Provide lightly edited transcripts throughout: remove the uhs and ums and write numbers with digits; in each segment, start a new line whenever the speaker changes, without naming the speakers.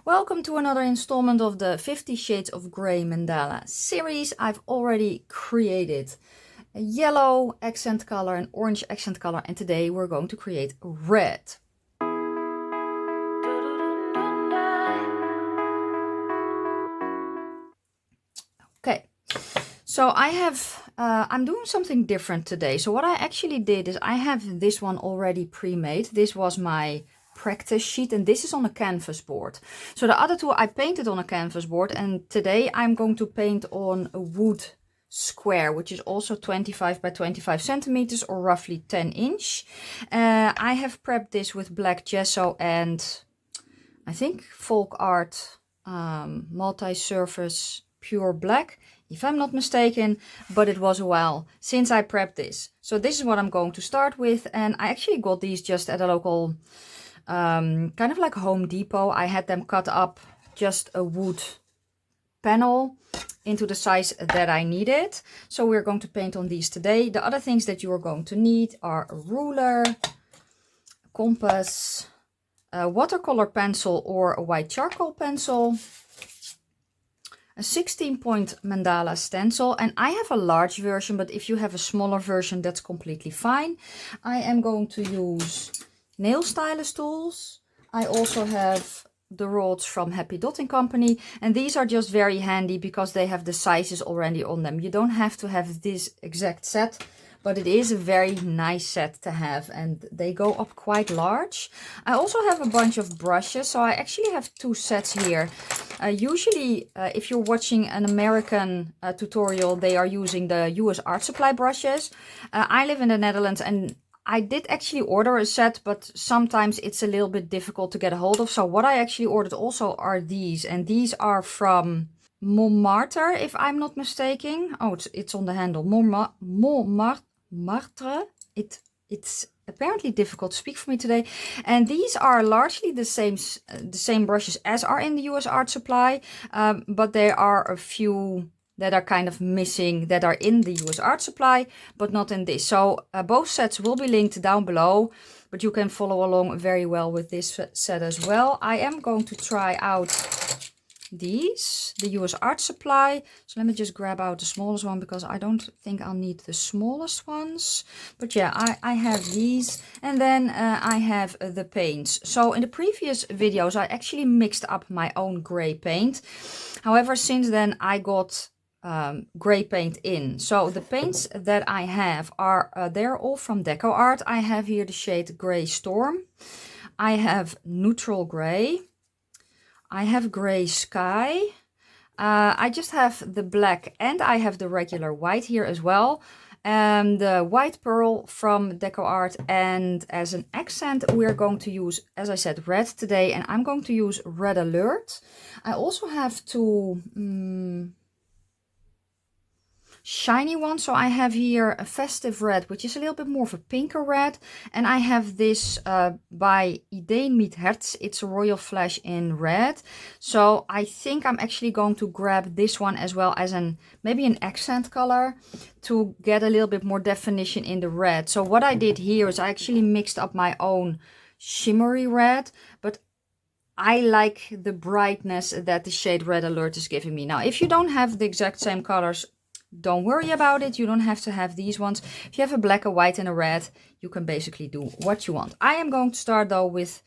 Welcome to another installment of the 50 Shades of Grey Mandala series. I've already created a yellow accent color, an orange accent color, and today we're going to create red. Okay, so I'm doing something different today. So what I actually did is I have this one already pre-made. This was my practice sheet and this is on a canvas board. So the other two I painted on a canvas board, and today I'm going to paint on a wood square, which is also 25 by 25 centimeters or roughly 10 inch. I have prepped this with black gesso and I think folk art multi-surface pure black, if I'm not mistaken, but it was a while since I prepped this. So this is what I'm going to start with, and I actually got these just at a local kind of like Home Depot. I had them cut up, just a wood panel into the size that I needed. So we're going to paint on these today. The other things that you are going to need are a ruler, a compass, a watercolor pencil or a white charcoal pencil, a 16-point mandala stencil, and I have a large version, but if you have a smaller version, that's completely fine. I am going to use nail stylus tools. I also have the rods from Happy Dotting Company, and these are just very handy because they have the sizes already on them. You don't have to have this exact set, but it is a very nice set to have, and they go up quite large. I also have a bunch of brushes, so I actually have two sets here. Usually, if you're watching an American tutorial, they are using the US Art Supply brushes. I live in the Netherlands, and I did actually order a set, but sometimes it's a little bit difficult to get a hold of. So what I actually ordered also are these, and these are from Montmartre, if I'm not mistaken. Oh, it's on the handle. Montmartre. It's apparently difficult to speak for me today. And these are largely the same brushes as are in the US Art Supply, but there are a few that are kind of missing that are in the US Art Supply, but not in this. So both sets will be linked down below, but you can follow along very well with this set as well. I am going to try out these, the US Art Supply. So let me just grab out the smallest one because I don't think I'll need the smallest ones. But yeah, I have these, and then I have the paints. So in the previous videos, I actually mixed up my own gray paint. However, since then I got gray paint in. So the paints that I have are, they're all from Decoart. I have here the shade Gray Storm. I have Neutral Gray. I have Gray Sky. I just have the black and I have the regular white here as well. And the White Pearl from Decoart. And as an accent, we're going to use, as I said, red today. And I'm going to use Red Alert. I also have two shiny one. So I have here a Festive Red, which is a little bit more of a pinker red. And I have this by Ideeen Mit Herz. It's a Royal Flash in red. So I think I'm actually going to grab this one as well as maybe an accent color to get a little bit more definition in the red. So what I did here is I actually mixed up my own shimmery red, but I like the brightness that the shade Red Alert is giving me. Now, if you don't have the exact same colors, don't worry about it. You don't have to have these ones. If you have a black, a white, and a red, you can basically do what you want. I am going to start though with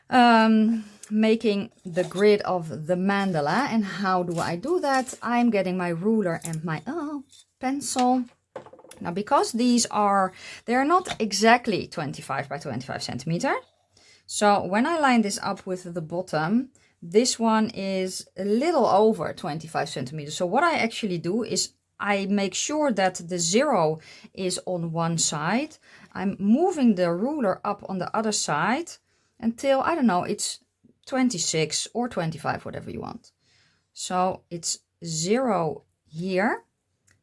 making the grid of the mandala. And how do I do that? I'm getting my ruler and my pencil. Now, because they're not exactly 25 by 25 centimeter. So when I line this up with the bottom, this one is a little over 25 centimeters. So what I actually do is I make sure that the 0 is on one side. I'm moving the ruler up on the other side until, I don't know, it's 26 or 25, whatever you want. So it's 0 here,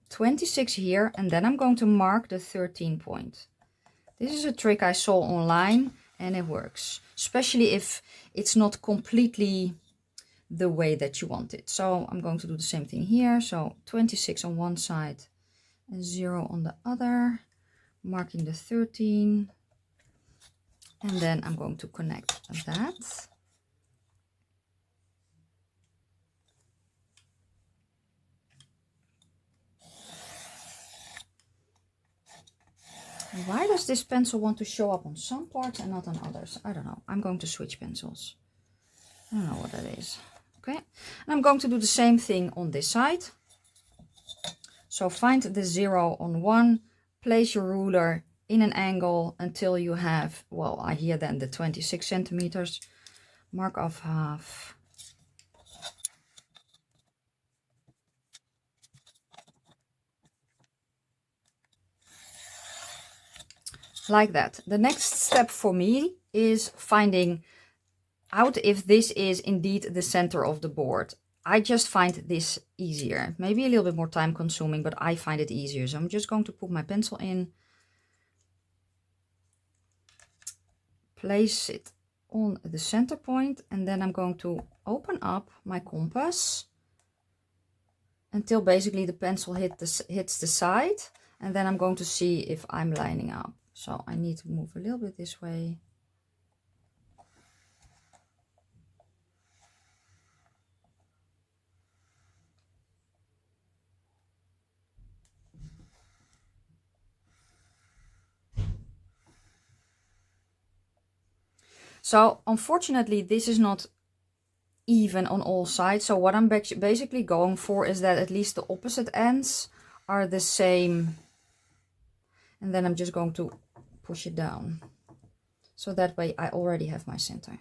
26 here, and then I'm going to mark the 13 point. This is a trick I saw online and it works, especially if it's not completely the way that you want it. So I'm going to do the same thing here. So 26 on one side and 0 on the other, marking the 13. And then I'm going to connect that. Why does this pencil want to show up on some parts and not on others? I don't know. I'm going to switch pencils. I don't know what that is. Okay. And I'm going to do the same thing on this side. So find the 0 on 1. Place your ruler in an angle until you have, well, I hear then the 26 centimeters. Mark off half. Like that. The next step for me is finding out if this is indeed the center of the board. I just find this easier. Maybe a little bit more time consuming, but I find it easier. So I'm just going to put my pencil in. Place it on the center point, and then I'm going to open up my compass until basically the pencil hits the side, and then I'm going to see if I'm lining up. So I need to move a little bit this way. So unfortunately this is not even on all sides. So what I'm basically going for is that at least the opposite ends are the same. And then I'm just going to push it down. So that way I already have my center.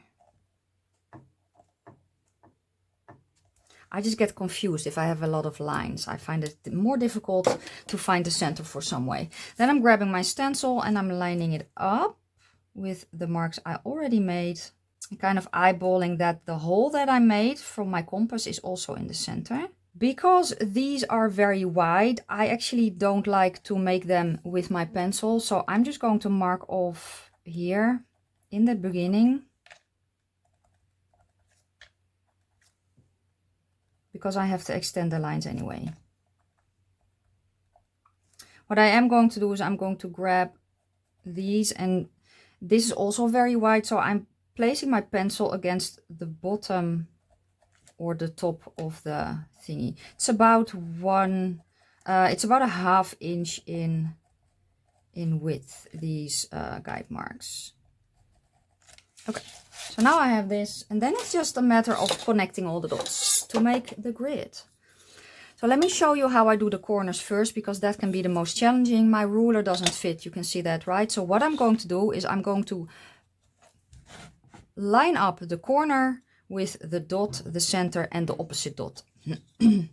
I just get confused if I have a lot of lines. I find it more difficult to find the center for some way. Then I'm grabbing my stencil and I'm lining it up with the marks I already made. Kind of eyeballing that the hole that I made from my compass is also in the center. Because these are very wide, I actually don't like to make them with my pencil. So I'm just going to mark off here in the beginning. Because I have to extend the lines anyway. What I am going to do is I'm going to grab these, and this is also very wide. So I'm placing my pencil against the bottom or the top of the thingy. It's about it's about a ½ inch in width, these guide marks. Okay, so now I have this, and then it's just a matter of connecting all the dots to make the grid. So let me show you how I do the corners first, because that can be the most challenging. My ruler doesn't fit, you can see that, right? So what I'm going to do is I'm going to line up the corner with the dot, the center, and the opposite dot. And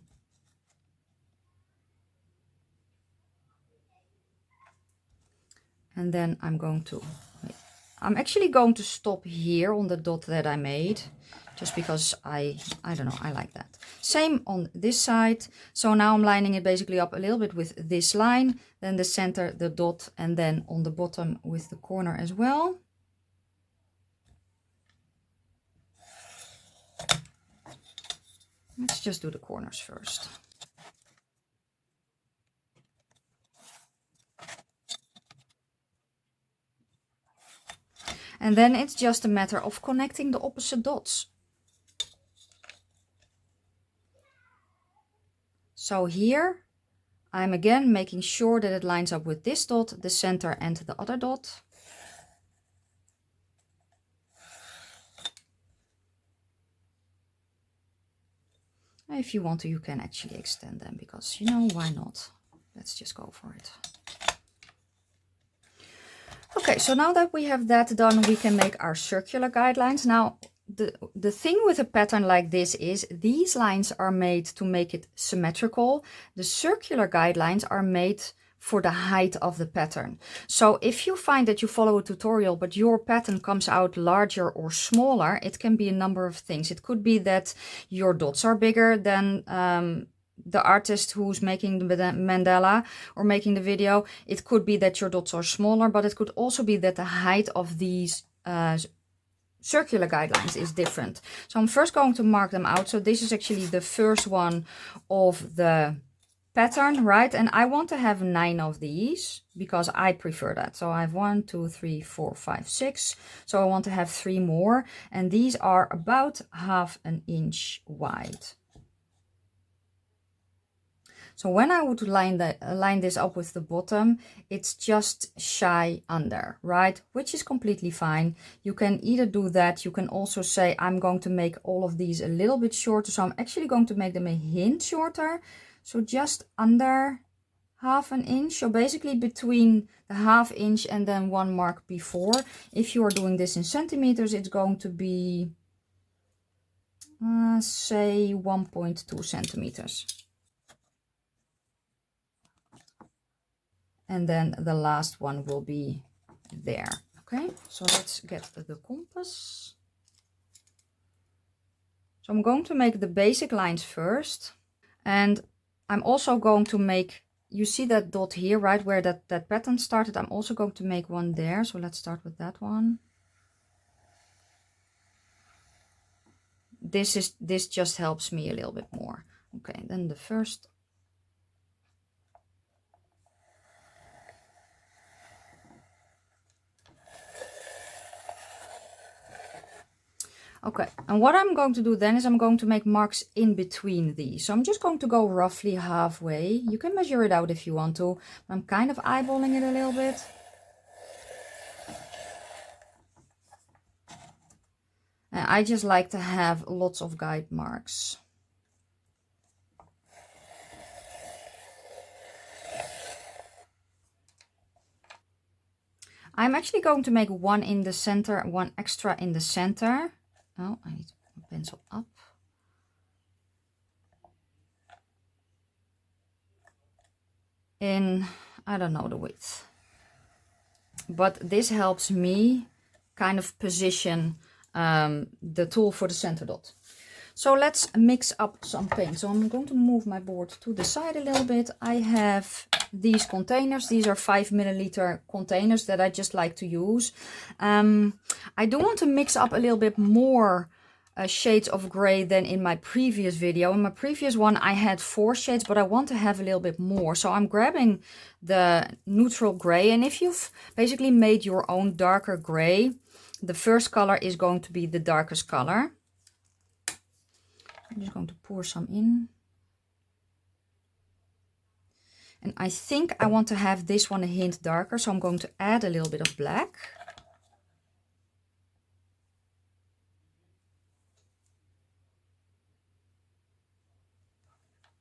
then I'm actually going to stop here on the dot that I made, just because I don't know, I like that. Same on this side. So now I'm lining it basically up a little bit with this line, then the center, the dot, and then on the bottom with the corner as well. Let's just do the corners first. And then it's just a matter of connecting the opposite dots. So here, I'm again making sure that it lines up with this dot, the center, and the other dot. If you want to, you can actually extend them, because, you know, why not? Let's just go for it. Okay, so now that we have that done, we can make our circular guidelines. Now, the thing with a pattern like this is these lines are made to make it symmetrical. The circular guidelines are made for the height of the pattern. So if you find that you follow a tutorial but your pattern comes out larger or smaller, it can be a number of things. It could be that your dots are bigger than the artist who's making the mandala or making the video. It could be that your dots are smaller, but it could also be that the height of these circular guidelines is different. So I'm first going to mark them out. So this is actually the first one of the pattern, right? And I want to have 9 of these because I prefer that. So I have 1, 2, 3, 4, 5, 6. So I want to have 3 more, and these are about ½ an inch wide. So when I would line this up with the bottom, it's just shy under, right? Which is completely fine. You can either do that. You can also say, I'm going to make all of these a little bit shorter. So I'm actually going to make them a hint shorter. So just under half an inch. So basically between the half inch and then one mark before. If you are doing this in centimeters, it's going to be, say 1.2 centimeters. And then the last one will be there. Okay, so let's get the compass. So I'm going to make the basic lines first. And I'm also going to make, you see that dot here, right, where that pattern started. I'm also going to make one there. So let's start with that one. This just helps me a little bit more. Okay, then the first. Okay, and what I'm going to do then is I'm going to make marks in between these. So I'm just going to go roughly halfway. You can measure it out if you want to. I'm kind of eyeballing it a little bit. And I just like to have lots of guide marks. I'm actually going to make one in the center, one extra in the center. Oh, I need a pencil up. In, I don't know the width. But this helps me kind of position the tool for the center dot. So let's mix up some paint. So I'm going to move my board to the side a little bit. I have these containers. These are 5 milliliter containers that I just like to use. I do want to mix up a little bit more shades of gray than in my previous video. In my previous one I had 4 shades, but I want to have a little bit more. So I'm grabbing the neutral gray, and if you've basically made your own darker gray, the first color is going to be the darkest color. I'm just going to pour some in. And I think I want to have this one a hint darker, so I'm going to add a little bit of black.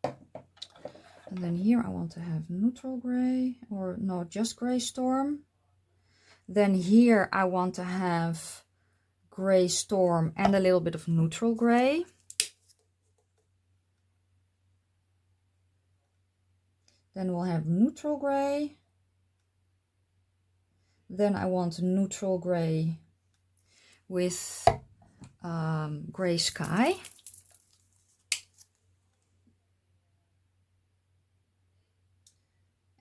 And then here I want to have neutral gray, or no, just gray storm. Then here I want to have gray storm and a little bit of neutral gray. Then we'll have neutral gray. Then I want neutral gray with gray sky.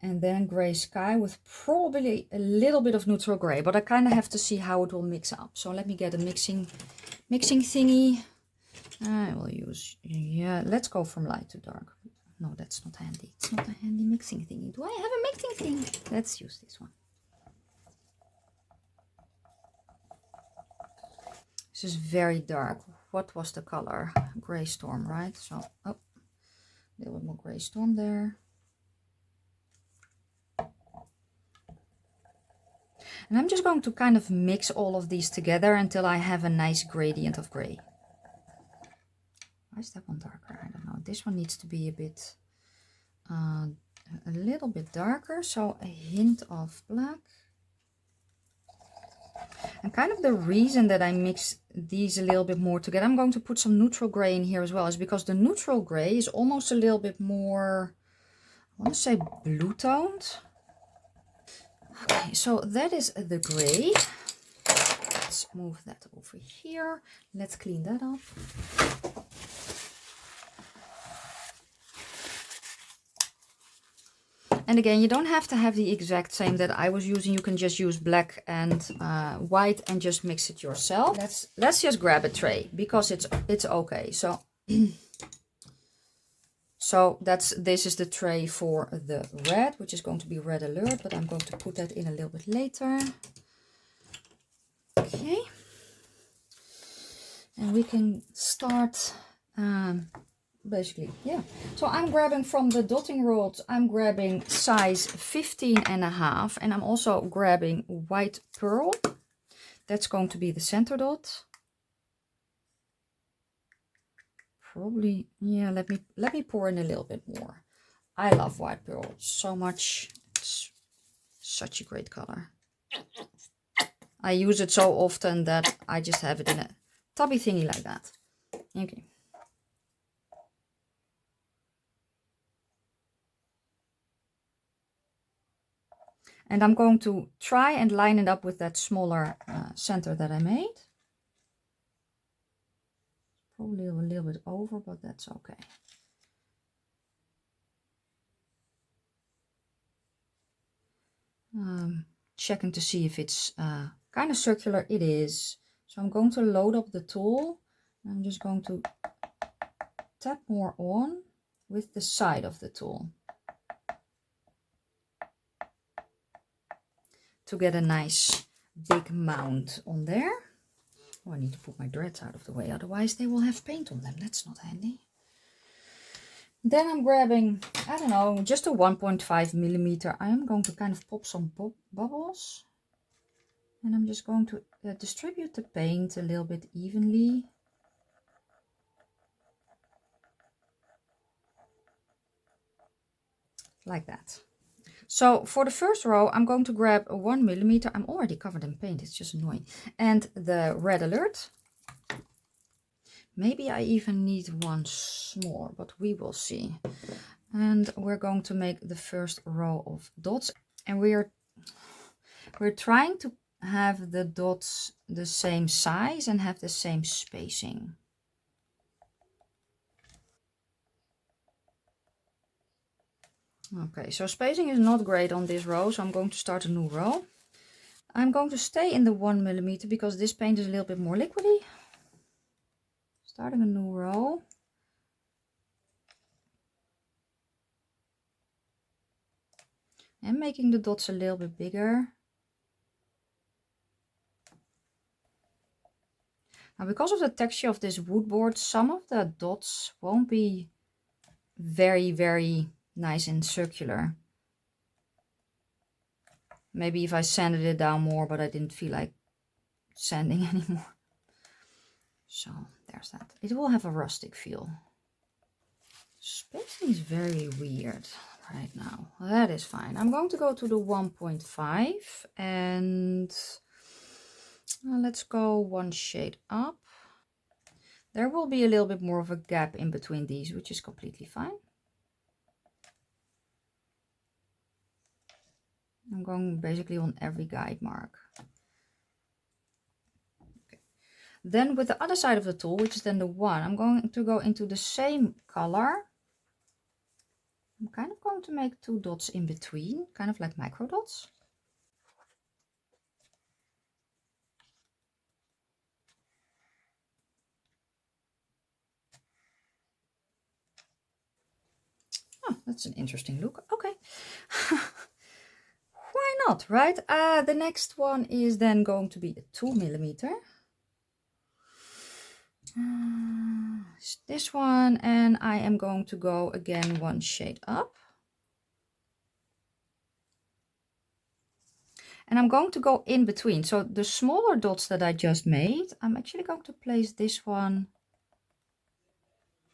And then gray sky with probably a little bit of neutral gray, but I kind of have to see how it will mix up. So let me get a mixing thingy. I will use, yeah, let's go from light to dark. No, that's not handy. It's not a handy mixing thingy. Do I have a mixing thing? Let's use this one. This is very dark. What was the color? Gray storm, right? So, oh, a little bit more gray storm there. And I'm just going to kind of mix all of these together until I have a nice gradient of gray. Why is that one darker? I don't know. This one needs to be a bit, a little bit darker. So a hint of black. And kind of the reason that I mix these a little bit more together, I'm going to put some neutral gray in here as well, is because the neutral gray is almost a little bit more, I want to say blue toned. Okay, so that is the gray. Let's move that over here. Let's clean that up. And again, you don't have to have the exact same that I was using. You can just use black and white and just mix it yourself. Let's just grab a tray because it's okay. So so this is the tray for the red, which is going to be red alert, but I'm going to put that in a little bit later. Okay. And we can start basically, yeah. So I'm grabbing from the dotting rod, I'm grabbing size 15.5, and I'm also grabbing white pearl. That's going to be the center dot. Probably, yeah, let me pour in a little bit more. I love white pearl so much. It's such a great color. I use it so often that I just have it in a tubby thingy like that. Okay. And I'm going to try and line it up with that smaller center that I made. Probably a little bit over, but that's okay. Checking to see if it's kind of circular. It is. So I'm going to load up the tool. I'm just going to tap more on with the side of the tool to get a nice big mound on there. Oh, I need to put my dreads out of the way, otherwise they will have paint on them. That's not handy. Then I'm grabbing, I don't know, just a 1.5 millimeter. I am going to kind of pop some bubbles. And I'm just going to distribute the paint a little bit evenly. Like that. So for the first row, I'm going to grab a 1 millimeter. I'm already covered in paint, it's just annoying. And the red alert. Maybe I even need one smaller, but we will see. And we're going to make the first row of dots. And we're trying to have the dots the same size and have the same spacing. Okay, so spacing is not great on this row, so I'm going to start a new row. I'm going to stay in the 1 millimeter because this paint is a little bit more liquidy. Starting a new row. And making the dots a little bit bigger. Now, because of the texture of this wood board, some of the dots won't be very, very nice and circular. Maybe if I sanded it down more, but I didn't feel like sanding anymore. So there's that. It will have a rustic feel. Spacing is very weird right now. That is fine. I'm going to go to the 1.5 and let's go one shade up. There will be a little bit more of a gap in between these, which is completely fine. I'm going basically on every guide mark. Okay. Then with the other side of the tool, which is then the 1, I'm going to go into the same color. I'm kind of going to make 2 dots in between, kind of like micro dots. Oh, that's an interesting look. Okay. Why not, right? The next one is then going to be a 2 millimeter. This one, and I am going to go again one shade up. And I'm going to go in between. So the smaller dots that I just made, I'm actually going to place this one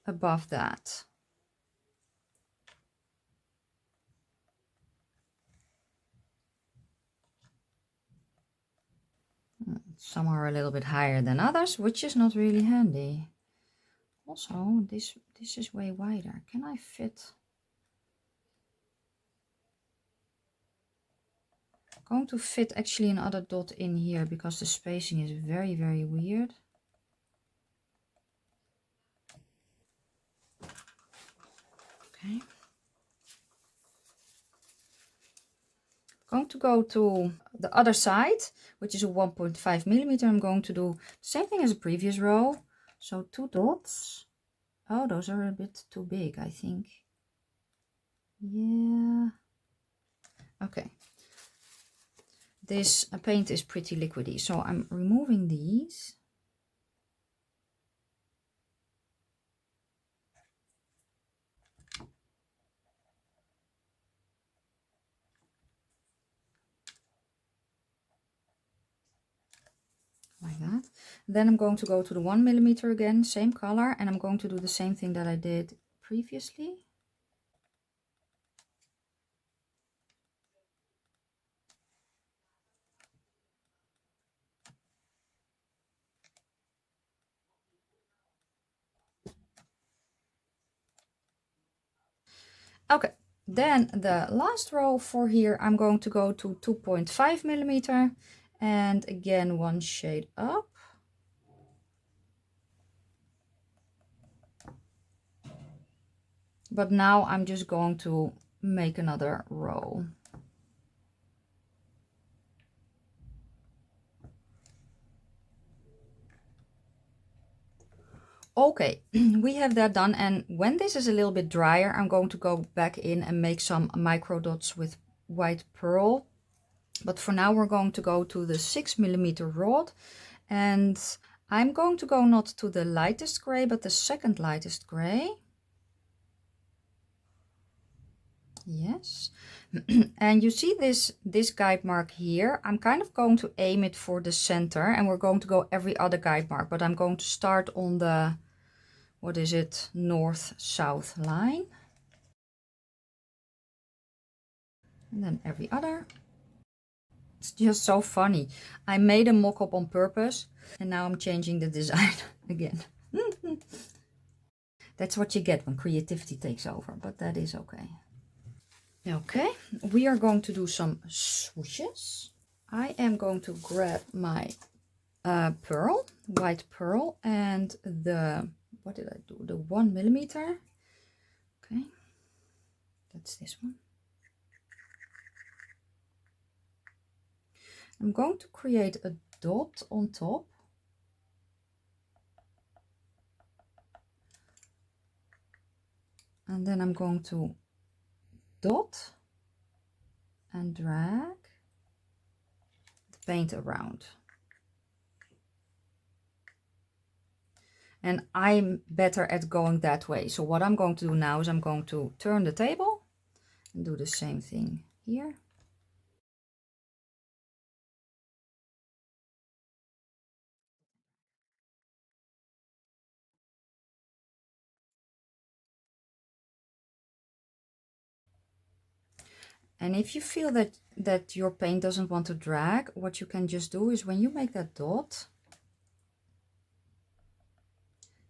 above that. Some are a little bit higher than others, which is not really handy. Also, this is way wider. Can I fit? I'm going to fit actually another dot in here because the spacing is very, very weird. Okay. Going to go to the other side, which is a 1.5 millimeter. I'm going to do the same thing as a previous row. So 2 dots. Oh, those are a bit too big, I think. Yeah. Okay. This paint is pretty liquidy, so I'm removing these. Then I'm going to go to the 1mm again, same color, and I'm going to do the same thing that I did previously. Okay, then the last row for here, I'm going to go to 2.5mm and again one shade up. But now I'm just going to make another row. Okay, we have that done, and when this is a little bit drier, I'm going to go back in and make some micro dots with white pearl. But for now we're going to go to the 6mm rod, and I'm going to go not to the lightest gray but the second lightest gray. Yes. And you see this guide mark here, I'm kind of going to aim it for the center, and we're going to go every other guide mark, but I'm going to start on the, what is it, north-south line. And then every other. It's just so funny. I made a mock-up on purpose, and now I'm changing the design again. That's what you get when creativity takes over, but that is okay. Okay, we are going to do some swooshes. I am going to grab my pearl, white pearl, and the, what did I do? The 1mm. Okay, that's this one. I'm going to create a dot on top. And then I'm going to dot and drag the paint around. And I'm better at going that way. So what I'm going to do now is I'm going to turn the table and do the same thing here. And if you feel that your paint doesn't want to drag, what you can just do is when you make that dot,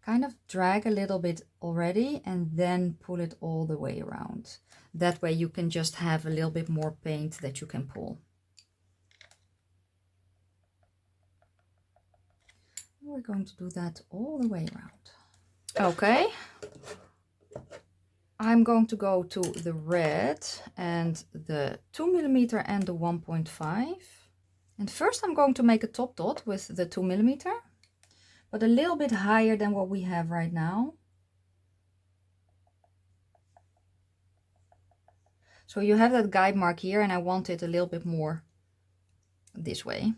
kind of drag a little bit already and then pull it all the way around. That way you can just have a little bit more paint that you can pull. We're going to do that all the way around. Okay. I'm going to go to the red and the 2mm and the 1.5. And first I'm going to make a top dot with the 2mm, but a little bit higher than what we have right now. So you have that guide mark here, and I want it a little bit more this way.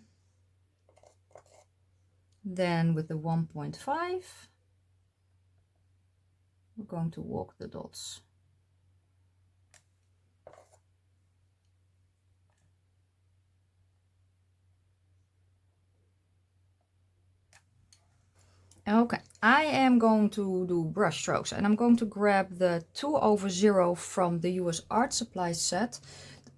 Then with the 1.5, we're going to walk the dots. Okay, I am going to do brush strokes, and I'm going to grab the 2/0 from the US Art Supply set.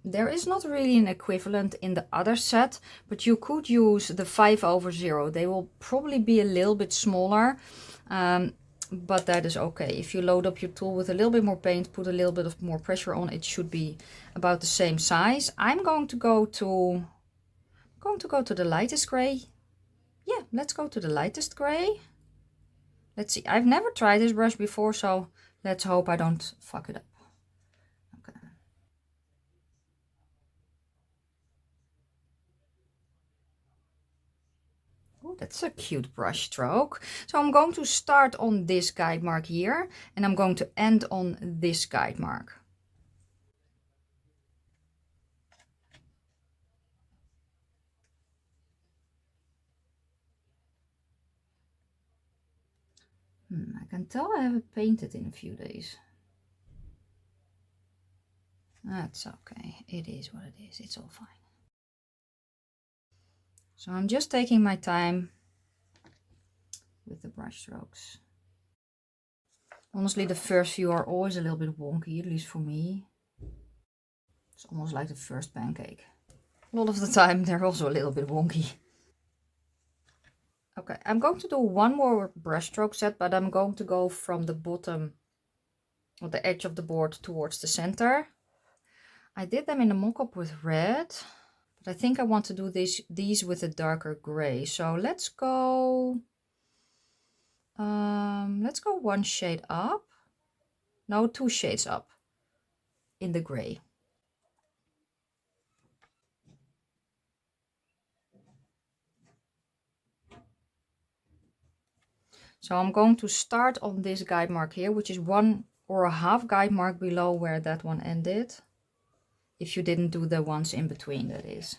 There is not really an equivalent in the other set, but you could use the 5/0. They will probably be a little bit smaller, but that is okay. If you load up your tool with a little bit more paint, put a little bit of more pressure on, it should be about the same size. I'm going to go to the lightest gray. Yeah, let's go to the lightest gray. Let's see, I've never tried this brush before, so let's hope I don't fuck it up. Okay. Oh, that's a cute brush stroke. So I'm going to start on this guide mark here, and I'm going to end on this guide mark. I can tell I haven't painted in a few days. That's okay. It is what it is. It's all fine. So I'm just taking my time with the brush strokes. Honestly, the first few are always a little bit wonky, at least for me. It's almost like the first pancake. A lot of the time they're also a little bit wonky. Okay, I'm going to do one more brush stroke set, but I'm going to go from the bottom or the edge of the board towards the center. I did them in the mock-up with red, but I think I want to do these with a darker gray. So let's go one shade up. No, 2 shades up in the gray. So I'm going to start on this guide mark here, which is 1.5 guide mark below where that one ended. If you didn't do the ones in between, that is.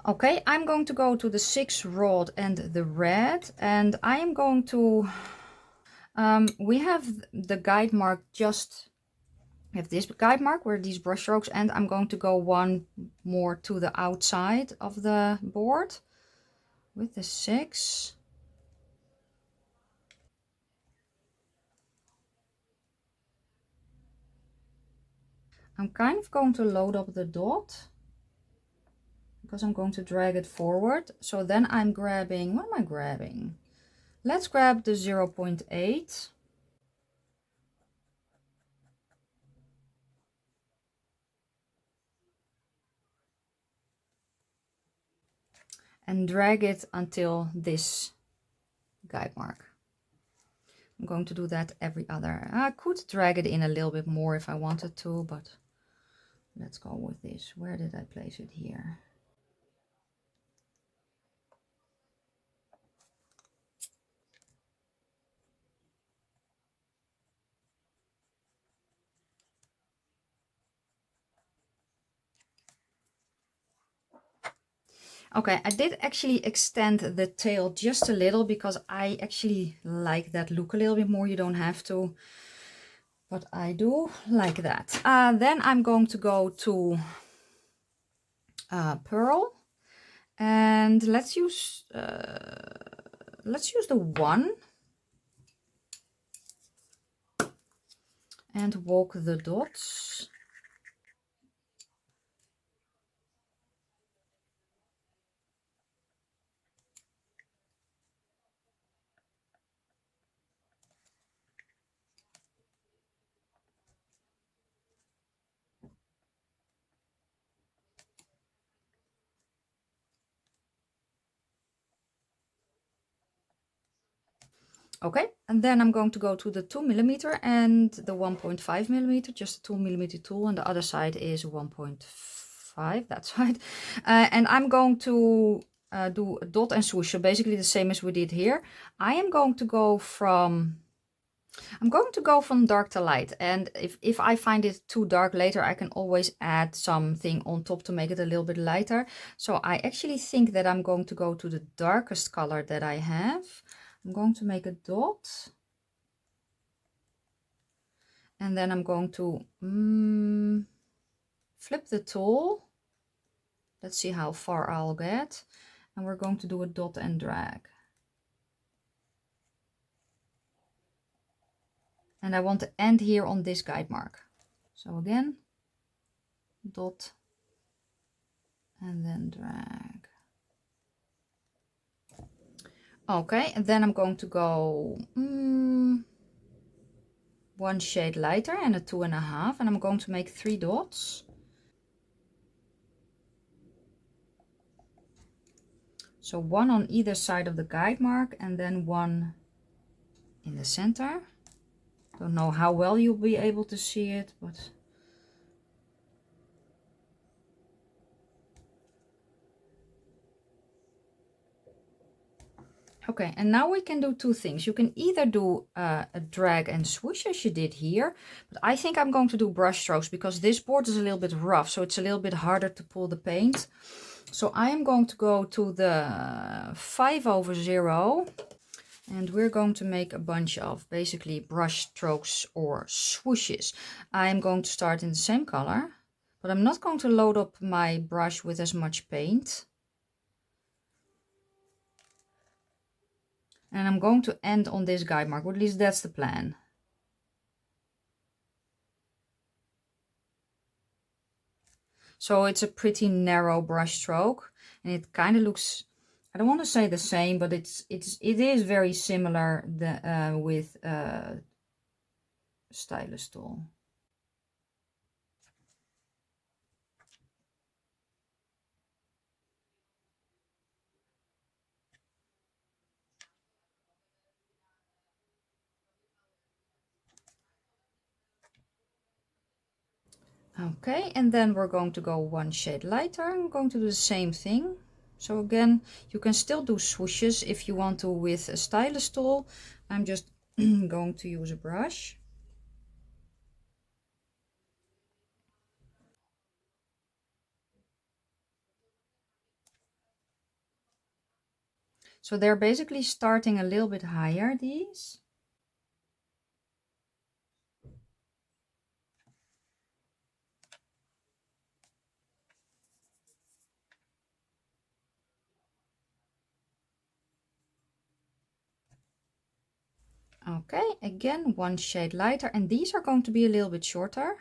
Okay, I'm going to go to the 6 rod and the red, and I am going to, we have the guide mark just, we have this guide mark where these brush strokes, and I'm going to go one more to the outside of the board with the 6. I'm kind of going to load up the dot because I'm going to drag it forward. So then I'm grabbing, what am I grabbing? Let's grab the 0.8. And drag it until this guide mark. I'm going to do that every other. I could drag it in a little bit more if I wanted to, but let's go with this. Where did I place it here? Okay, I did actually extend the tail just a little because I actually like that look a little bit more. You don't have to, but I do like that. Then I'm going to go to Pearl, and let's use the 1 and walk the dots. Okay, and then I'm going to go to the 2mm and the 1.5mm, just a 2mm tool, and the other side is 1.5, that's right. And I'm going to do a dot and swoosh, so basically the same as we did here. I'm going to go from dark to light, and if I find it too dark later, I can always add something on top to make it a little bit lighter. So I actually think that I'm going to go to the darkest color that I have. I'm going to make a dot, and then I'm going to flip the tool. Let's see how far I'll get, and we're going to do a dot and drag. And I want to end here on this guide mark. So again, dot and then drag. Okay, and then I'm going to go 1 shade lighter and a 2.5, and I'm going to make 3 dots. So 1 on either side of the guide mark, and then 1 in the center. Don't know how well you'll be able to see it, but okay, and now we can do 2 things. You can either do a drag and swoosh as you did here, but I think I'm going to do brush strokes because this board is a little bit rough, so it's a little bit harder to pull the paint. So I am going to go to the 5/0, And we're going to make a bunch of basically brush strokes or swooshes. I'm going to start in the same color, but I'm not going to load up my brush with as much paint. And I'm going to end on this guide mark, or at least that's the plan. So it's a pretty narrow brush stroke, and it kind of looks, I don't want to say the same, but it is very similar with stylus tool. Okay, and then we're going to go one shade lighter. I'm going to do the same thing. So again, you can still do swooshes if you want to with a stylus tool. I'm just going to use a brush. So they're basically starting a little bit higher, these. Okay, again, one shade lighter, and these are going to be a little bit shorter.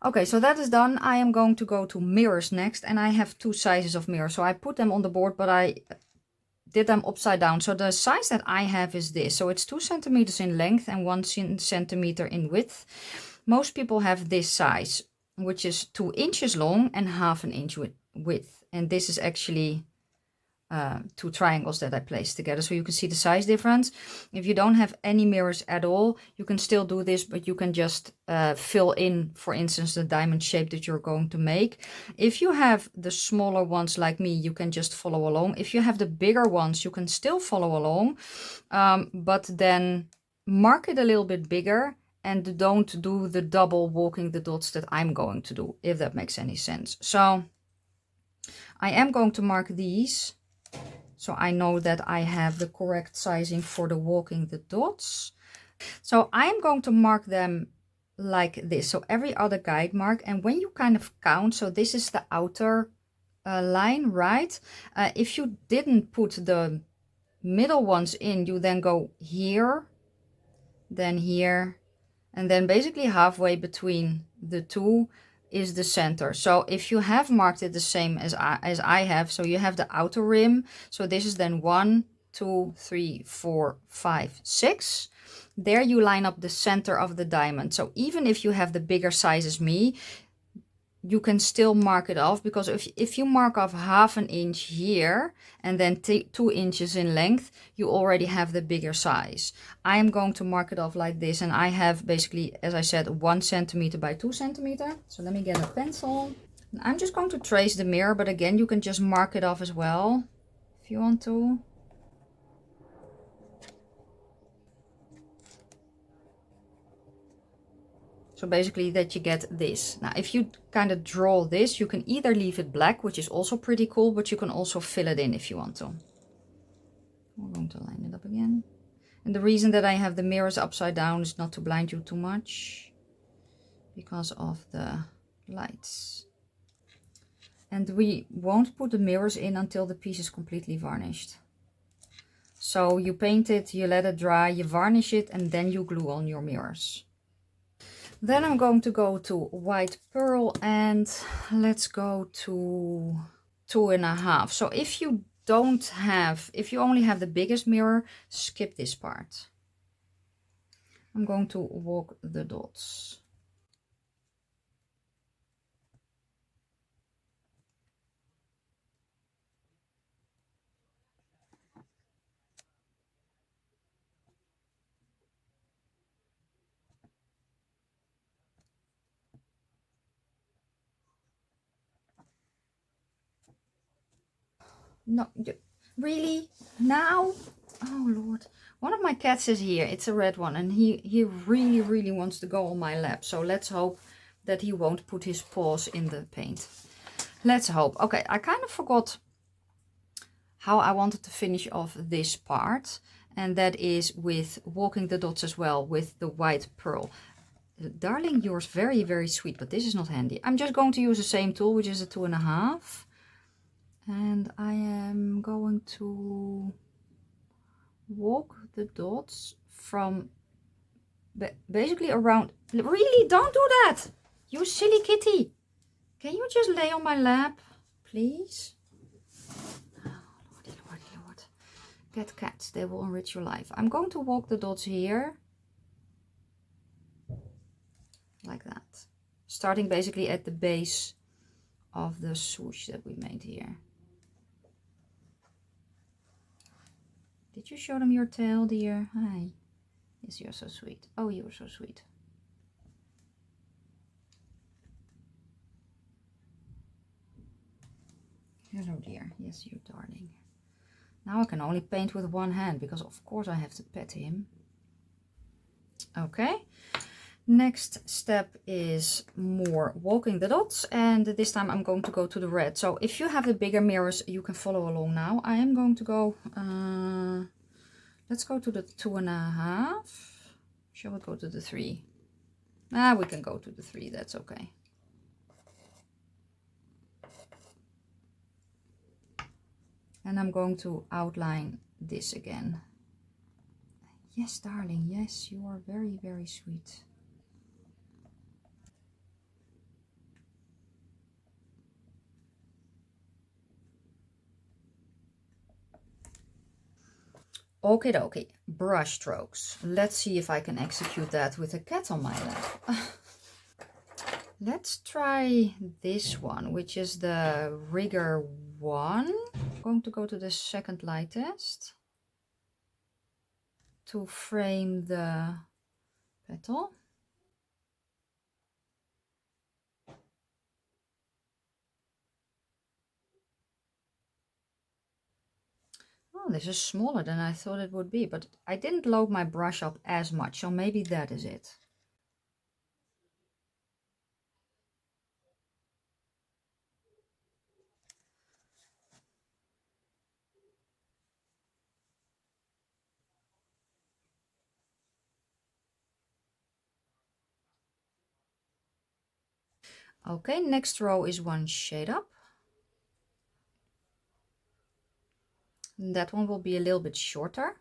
Okay, so that is done. I am going to go to mirrors next, and I have two sizes of mirrors. So I put them on the board, but I did them upside down. So the size that I have is this. So it's 2 centimeters in length and 1 centimeter in width. Most people have this size, which is 2 inches long and half an inch width. And this is actually two triangles that I placed together, so you can see the size difference. If you don't have any mirrors at all, you can still do this, but you can just fill in, for instance, the diamond shape that you're going to make. If you have the smaller ones like me, you can just follow along. If you have the bigger ones, you can still follow along, but then mark it a little bit bigger and don't do the double walking the dots that I'm going to do, if that makes any sense. So I am going to mark these, so I know that I have the correct sizing for the walking the dots. So I'm going to mark them like this. So every other guide mark. And when you kind of count, so this is the outer line, right? If you didn't put the middle ones in, you then go here, then here, and then basically halfway between the two is the center. So if you have marked it the same as I have, so you have the outer rim, so this is then 1 2 3 4 5 6. There you line up the center of the diamond. So even if you have the bigger size as me, you can still mark it off, because if you mark off half an inch here and then 2 inches in length, you already have the bigger size. I am going to mark it off like this, and I have basically, as I said, 1 centimeter by 2 centimeter. So let me get a pencil. And I'm just going to trace the mirror, but again, you can just mark it off as well if you want to. So basically that you get this. Now, if you kind of draw this, you can either leave it black, which is also pretty cool, but you can also fill it in if you want to. I'm going to line it up again. And the reason that I have the mirrors upside down is not to blind you too much, because of the lights. And we won't put the mirrors in until the piece is completely varnished. So you paint it, you let it dry, you varnish it, and then you glue on your mirrors. Then I'm going to go to white pearl, and let's go to 2.5. So if you only have the biggest mirror, skip this part. I'm going to walk the dots. No, really? Now? Oh, Lord. One of my cats is here. It's a red one. And he really, really wants to go on my lap. So let's hope that he won't put his paws in the paint. Let's hope. Okay, I kind of forgot how I wanted to finish off this part. And that is with walking the dots as well with the white pearl. Darling, yours very, very sweet, but this is not handy. I'm just going to use the same tool, which is a 2.5. And I am going to walk the dots from basically around. Really, don't do that, you silly kitty. Can you just lay on my lap, please? Oh, Lordy, Lordy, Lord. Get cats, they will enrich your life. I'm going to walk the dots here. Like that. Starting basically at the base of the swoosh that we made here. Did you show them your tail, dear? Hi. Yes, you're so sweet. Oh, you're so sweet. Hello, dear. Yes, you darling. Now I can only paint with one hand because of course I have to pet him. Okay. Next step is more walking the dots, and this time I'm going to go to the red. So if you have the bigger mirrors, you can follow along now. I am going to go, let's go to the 2.5. Shall we go to the 3? We can go to the 3, that's okay. And I'm going to outline this again. Yes, darling, yes, you are very, very sweet. Okay, dokie, brush strokes. Let's see if I can execute that with a cat on my lap. Let's try this one, which is the rigger one. I'm going to go to the second light test to frame the petal. Oh, this is smaller than I thought it would be, but I didn't load my brush up as much, so maybe that is it. Okay, next row is one shade up. That one will be a little bit shorter.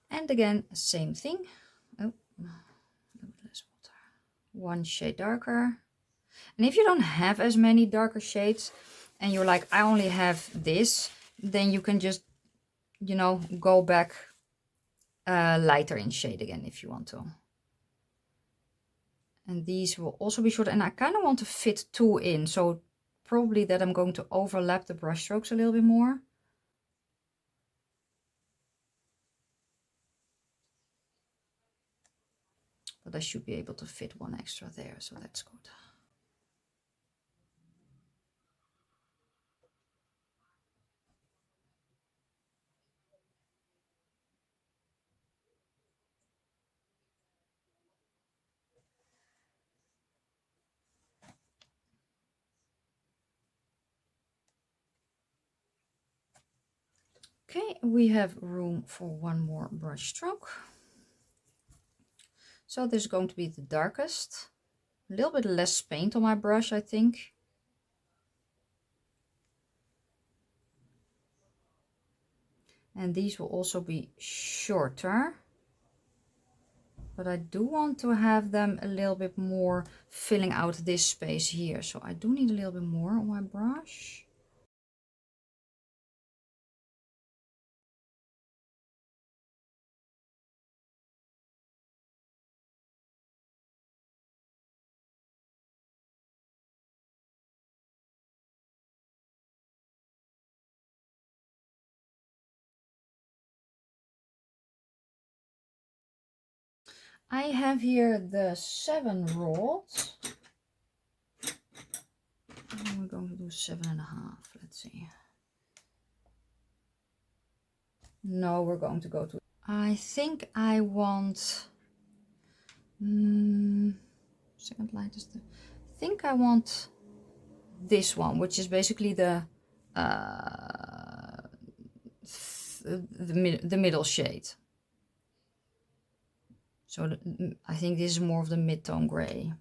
And again, same thing. Oh, a little bit less water. One shade darker. And if you don't have as many darker shades and you're like, I only have this, then you can just, you know, go back lighter in shade again if you want to. And these will also be short, and I kind of want to fit 2 in, so probably that I'm going to overlap the brush strokes a little bit more. But I should be able to fit 1 extra there, so that's good. Okay, we have room for 1 more brush stroke. So this is going to be the darkest. A little bit less paint on my brush, I think. And these will also be shorter. But I do want to have them a little bit more filling out this space here. So I do need a little bit more on my brush. I have here the 7 rods. And we're going to do 7.5. Let's see. No, we're going to go to... I think I want... second light is the... I think I want this one, which is basically the middle shade. So I think this is more of the mid-tone gray.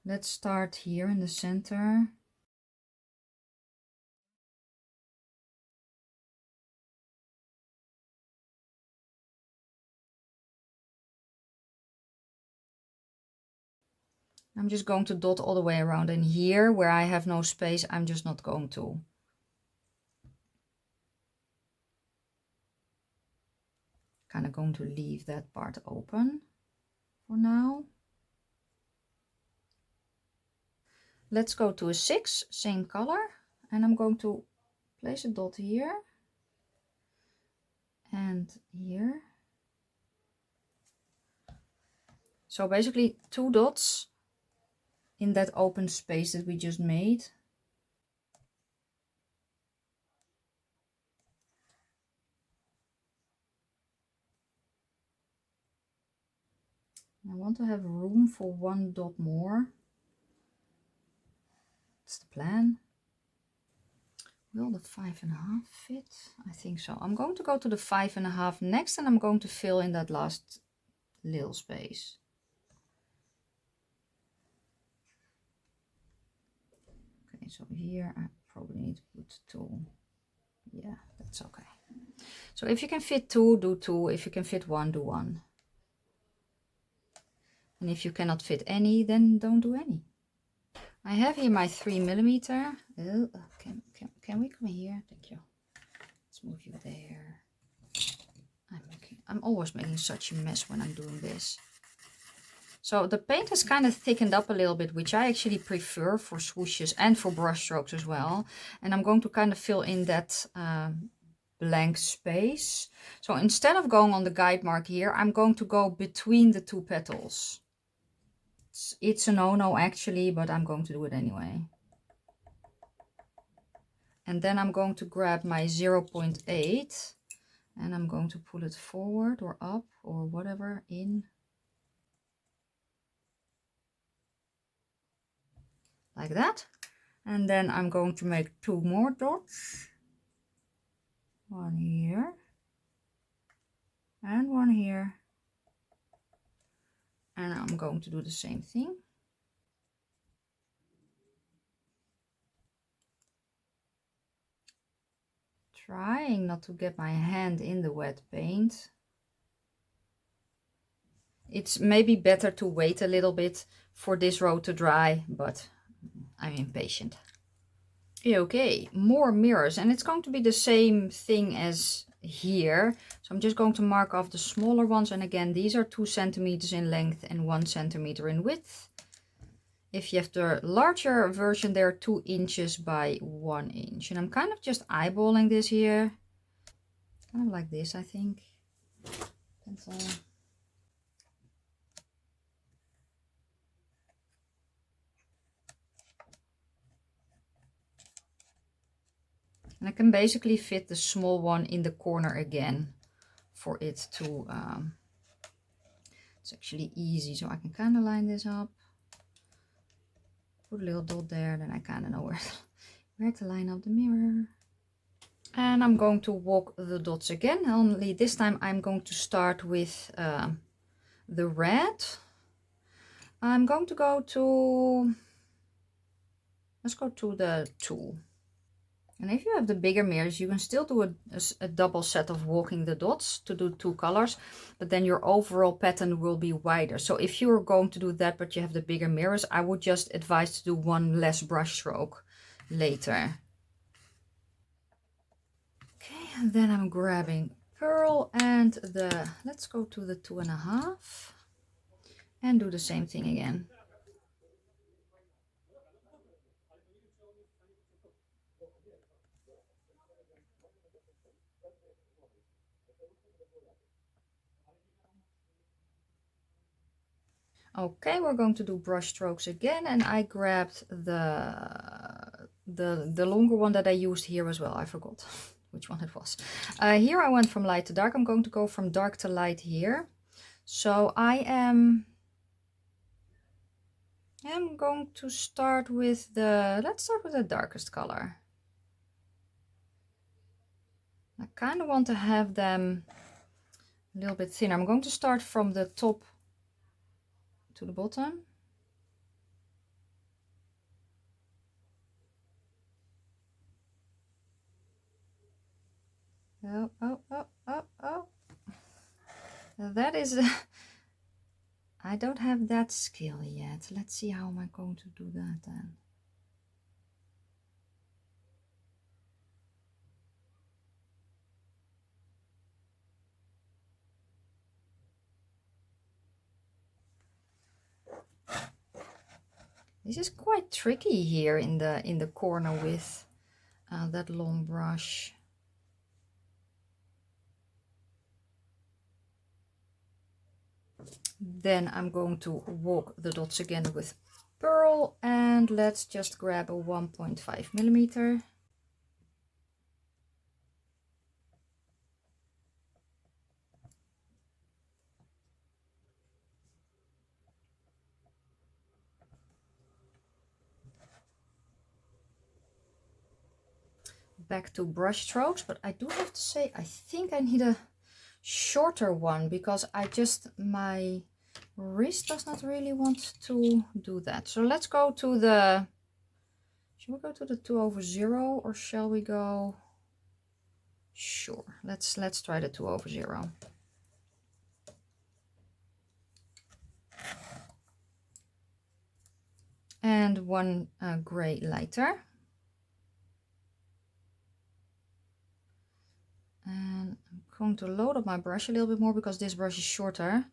Let's start here in the center. I'm just going to dot all the way around, and here where I have no space, I'm just not going to. Kind of going to leave that part open for now. Let's go to a 6, same color, and I'm going to place a dot here and here. So basically 2 dots in that open space that we just made. I want to have room for 1 dot more. That's the plan. Will the 5.5 fit? I think so. I'm going to go to the 5.5 next, and I'm going to fill in that last little space. Okay, so here I probably need to put 2. Yeah, that's okay. So if you can fit 2, do 2. If you can fit 1, do 1. And if you cannot fit any, then don't do any. I have here my 3mm. Oh, can we come here? Thank you. Let's move you there. I'm always making such a mess when I'm doing this. So the paint has kind of thickened up a little bit, which I actually prefer for swooshes and for brush strokes as well. And I'm going to kind of fill in that blank space. So instead of going on the guide mark here, I'm going to go between the 2 petals. It's a no-no actually, but I'm going to do it anyway. And then I'm going to grab my 0.8 and I'm going to pull it forward or up or whatever in. Like that. And then I'm going to make 2 more dots. 1 here. And 1 here. And I'm going to do the same thing. Trying not to get my hand in the wet paint. It's maybe better to wait a little bit for this row to dry, but I'm impatient. Okay, more mirrors, and it's going to be the same thing as here. So I'm just going to mark off the smaller ones, and again, these are 2 centimeters in length and 1 centimeter in width. If you have the larger version, they're 2 inches by 1 inch. And I'm kind of just eyeballing this here. Kind of like this, I think. Pencil. And I can basically fit the small one in the corner again for it to... it's actually easy, so I can kind of line this up. Put a little dot there, then I kind of know where to line up the mirror. And I'm going to walk the dots again, only this time I'm going to start with the red. I'm going to go to, let's go to the 2. And if you have the bigger mirrors, you can still do a double set of walking the dots to do 2 colors, but then your overall pattern will be wider. So if you're going to do that, but you have the bigger mirrors, I would just advise to do 1 less brush stroke later. Okay, and then I'm grabbing pearl and let's go to the 2.5 and do the same thing again. Okay, we're going to do brush strokes again, and I grabbed the longer one that I used here as well. I forgot which one it was. Here I went from light to dark. I'm going to go from dark to light here. So I'm going to start with let's start with the darkest color. I kind of want to have them a little bit thinner. I'm going to start from the top to the bottom. Oh, oh, oh, oh, oh. That is, I don't have that skill yet. Let's see how am I going to do that then. This is quite tricky here in the corner with that long brush. Then I'm going to walk the dots again with pearl, and let's just grab a 1.5 millimeter. Back to brush strokes, but I do have to say I think I need a shorter one because my wrist does not really want to do that. So let's go to shall we go to the 2/0 or shall we go? Sure, let's try the 2/0. And one gray lighter. And I'm going to load up my brush a little bit more because this brush is shorter.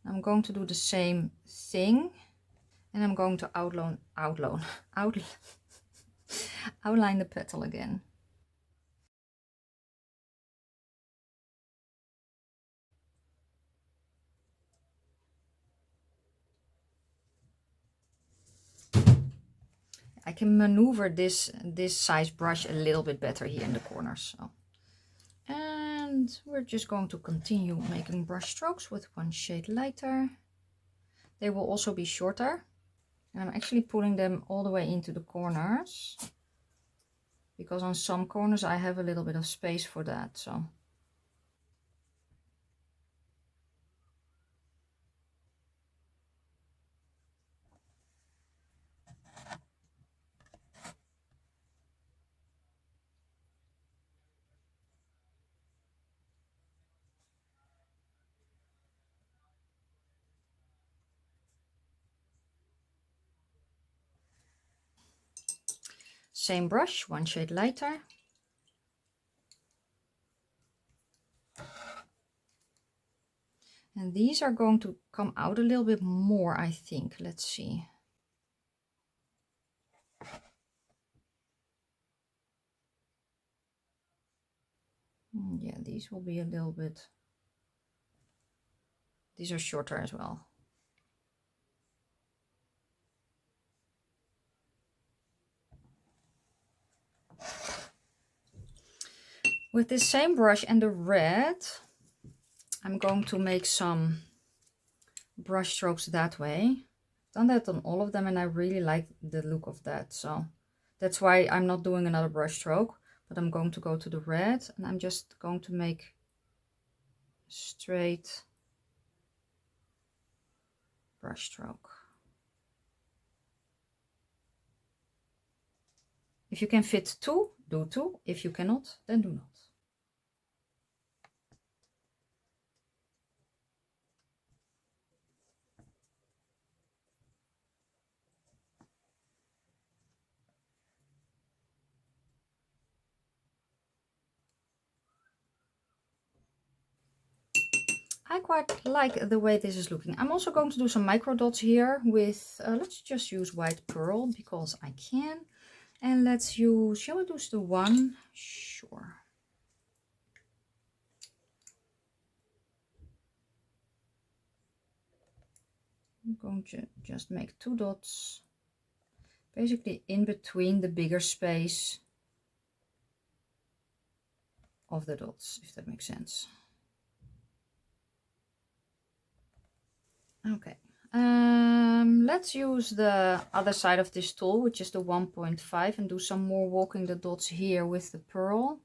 I'm going to do the same thing, and I'm going to outline the petal again. I can maneuver this size brush a little bit better here in the corners. So. And we're just going to continue making brush strokes with one shade lighter. They will also be shorter. And I'm actually pulling them all the way into the corners, because on some corners I have a little bit of space for that. So same brush, one shade lighter. And these are going to come out a little bit more, I think. Let's see. Yeah, these will be a little bit, these are shorter as well. With this same brush and the red, I'm going to make some brush strokes that way. I've done that on all of them and I really like the look of that. So that's why I'm not doing another brush stroke, but I'm going to go to the red and I'm just going to make straight brush stroke. If you can fit two, do two. If you cannot, then do not. I quite like the way this is looking. I'm also going to do some micro dots here with, let's just use white pearl because I can. And let's use, shall we use the one? Sure. I'm going to just make 2 dots, basically in between the bigger space of the dots, if that makes sense. Okay, let's use the other side of this tool, which is the 1.5, and do some more walking the dots here with the pearl.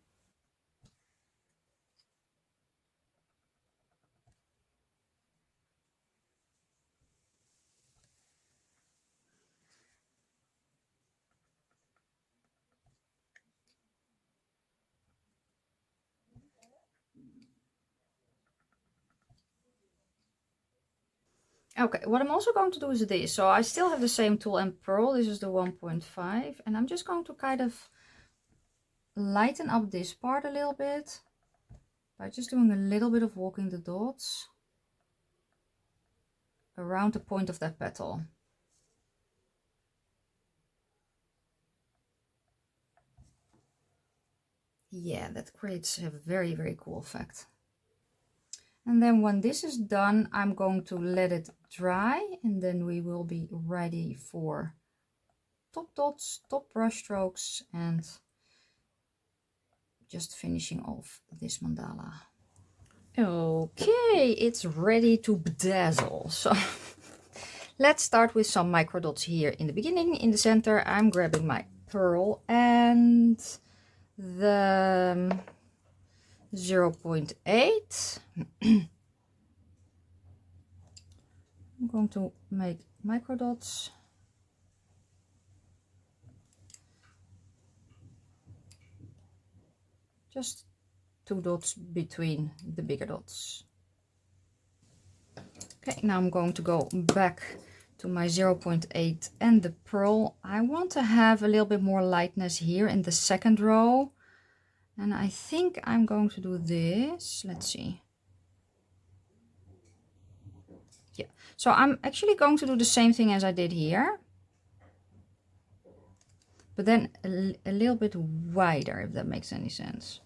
Okay, what I'm also going to do is this. So I still have the same tool and pearl. This is the 1.5, and I'm just going to kind of lighten up this part a little bit by just doing a little bit of walking the dots around the point of that petal. Yeah, that creates a very, very cool effect. And then when this is done, I'm going to let it dry, and then we will be ready for top dots, top brush strokes, and just finishing off this mandala. Okay, it's ready to bedazzle. So let's start with some micro dots here in the beginning. In the center, I'm grabbing my pearl and the 0.8. I'm going to make micro dots. Just 2 dots between the bigger dots. Okay, now I'm going to go back to my 0.8 and the pearl. I want to have a little bit more lightness here in the second row. And I think I'm going to do this. Let's see. Yeah, so I'm actually going to do the same thing as I did here, but then a little bit wider, if that makes any sense.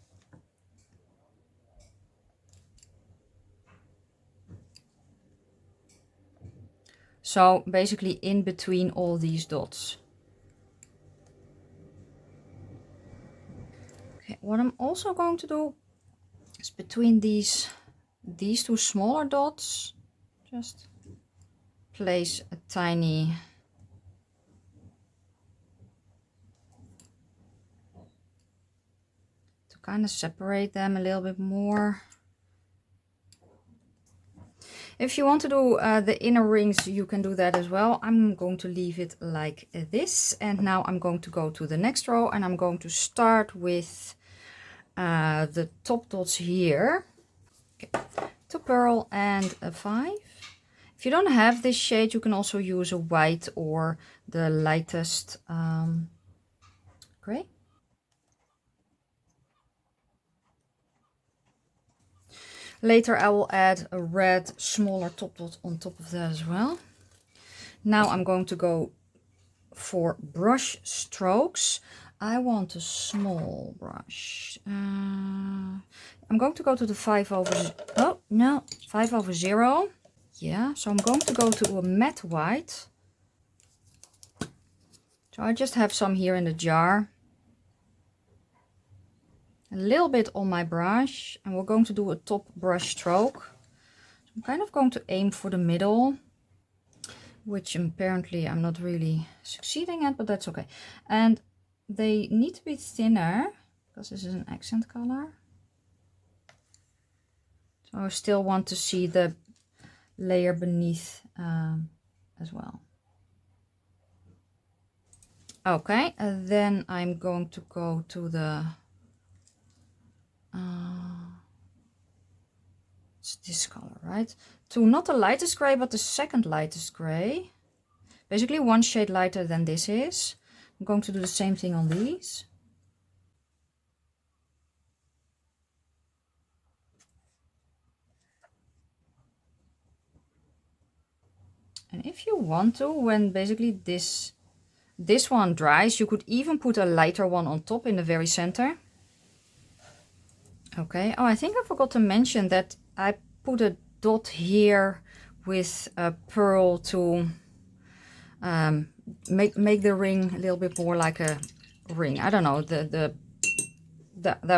So basically in between all these dots. Okay, what I'm also going to do is between these 2 smaller dots, just place a tiny to kind of separate them a little bit more. If you want to do the inner rings, you can do that as well. I'm going to leave it like this. And now I'm going to go to the next row, and I'm going to start with the top dots here. Okay. 2 pearl and a 5. If you don't have this shade, you can also use a white or the lightest gray. Later I will add a red smaller top dot on top of that as well. Now I'm going to go for brush strokes. I want a small brush. I'm going to go to the 5/0. Yeah, so I'm going to go to a matte white. So I just have some here in the jar. A little bit on my brush, and we're going to do a top brush stroke. So I'm kind of going to aim for the middle, which apparently I'm not really succeeding at, but that's okay. And they need to be thinner because this is an accent color. So I still want to see the layer beneath as well. Okay, and then I'm going to go to the it's this color, right? To not the lightest gray, but the second lightest gray. Basically 1 shade lighter than this is. I'm going to do the same thing on these. And if you want to, when basically this one dries, you could even put a lighter one on top in the very center. Okay, oh, I think I forgot to mention that I put a dot here with a pearl to make the ring a little bit more like a ring. I don't know, that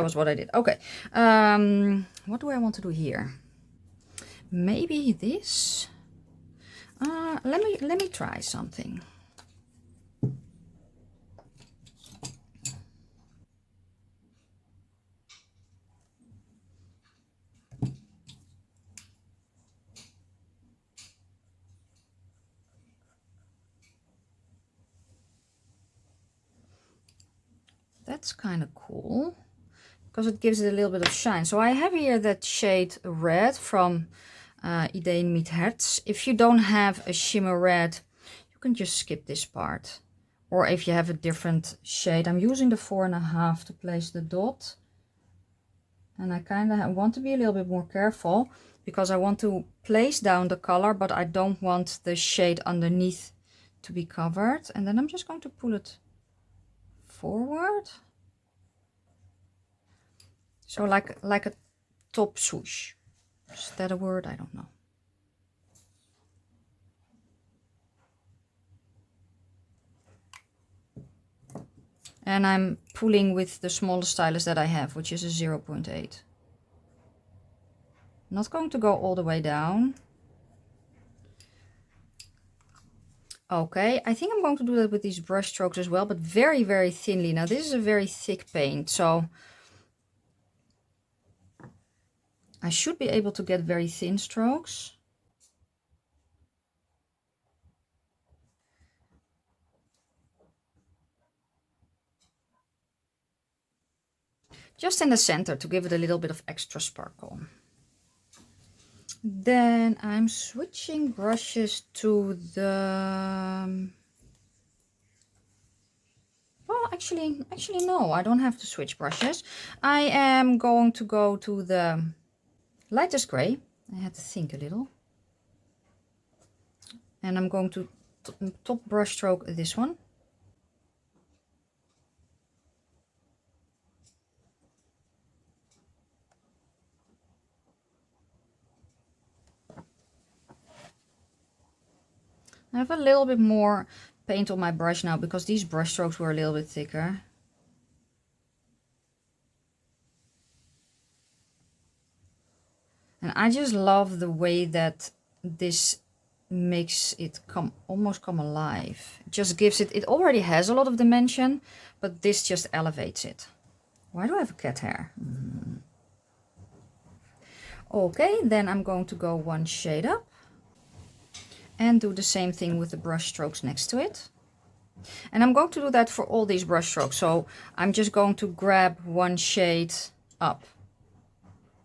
was what I did. Okay, what do I want to do here? Maybe this. Let me try something. That's kind of cool because it gives it a little bit of shine. So I have here that shade red from Ideeen Mit Herz. If you don't have a shimmer red, you can just skip this part. Or if you have a different shade, I'm using the 4.5 to place the dot. And I kind of want to be a little bit more careful because I want to place down the color, but I don't want the shade underneath to be covered. And then I'm just going to pull it forward. So like a top swoosh. Is that a word? I don't know. And I'm pulling with the smallest stylus that I have, which is a 0.8. Not going to go all the way down. Okay, I think I'm going to do that with these brush strokes as well, but very, very thinly. Now this is a very thick paint, so I should be able to get very thin strokes. Just in the center to give it a little bit of extra sparkle. Then I'm switching brushes to the... Well, actually no, I don't have to switch brushes. I am going to go to the lightest gray. I had to think a little. And I'm going to top brush stroke this one. I have a little bit more paint on my brush now because these brush strokes were a little bit thicker. And I just love the way that this makes it almost come alive. It just gives it, it already has a lot of dimension, but this just elevates it. Why do I have a cat hair? Okay, then I'm going to go one shade up and do the same thing with the brush strokes next to it. And I'm going to do that for all these brush strokes. So I'm just going to grab one shade up.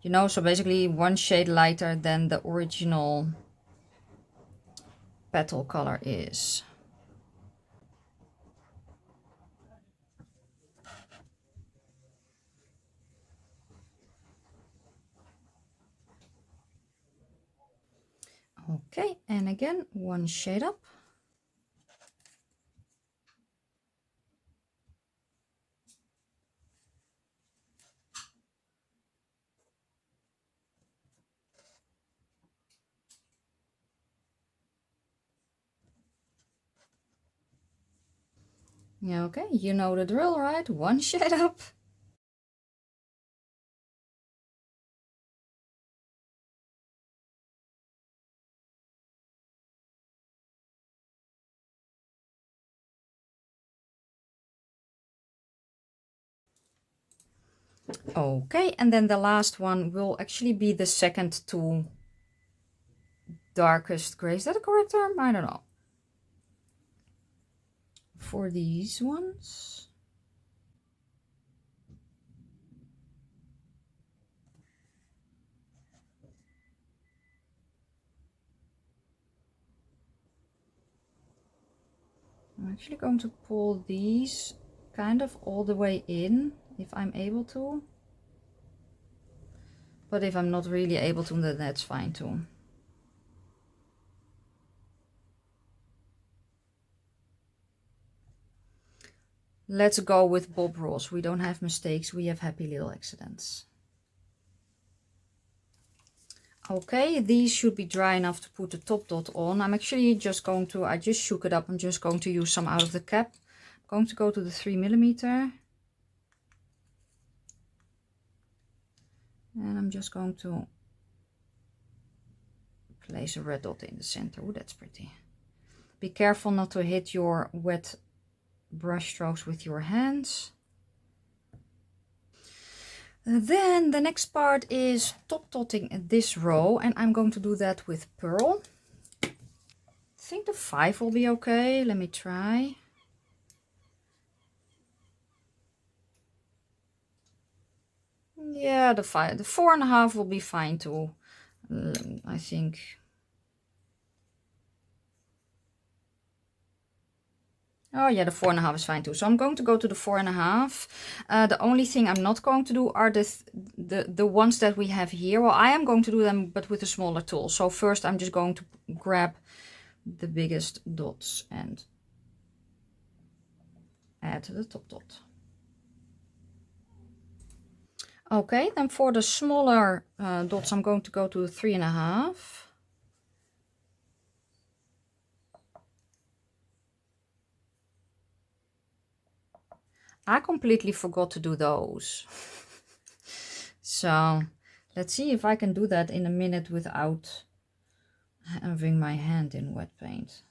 You know, so basically one shade lighter than the original petal color is. Okay, and again, one shade up. Yeah, okay, you know the drill, right? One shade up. Okay, and then the last one will actually be the second to darkest gray. Is that a correct term? I don't know. For these ones. I'm actually going to pull these kind of all the way in, if I'm able to. But if I'm not really able to, then that's fine too. Let's go with Bob Ross. We don't have mistakes, we have happy little accidents. Okay, these should be dry enough to put the top dot on. I'm actually just going to, I just shook it up. I'm just going to use some out of the cap. I'm going to go to the 3mm. And I'm just going to place a red dot in the center. Oh, that's pretty. Be careful not to hit your wet brush strokes with your hands. Then the next part is top dotting this row, and I'm going to do that with pearl. I think the 5 will be okay. Let me try. Yeah, the 4.5 will be fine too. I think. Oh yeah, the 4.5 is fine too. So I'm going to go to the 4.5. The only thing I'm not going to do are the ones that we have here. Well, I am going to do them, but with a smaller tool. So first I'm just going to grab the biggest dots and add the top dot. Okay, then for the smaller dots, I'm going to go to 3.5. I completely forgot to do those. So let's see if I can do that in a minute without having my hand in wet paint.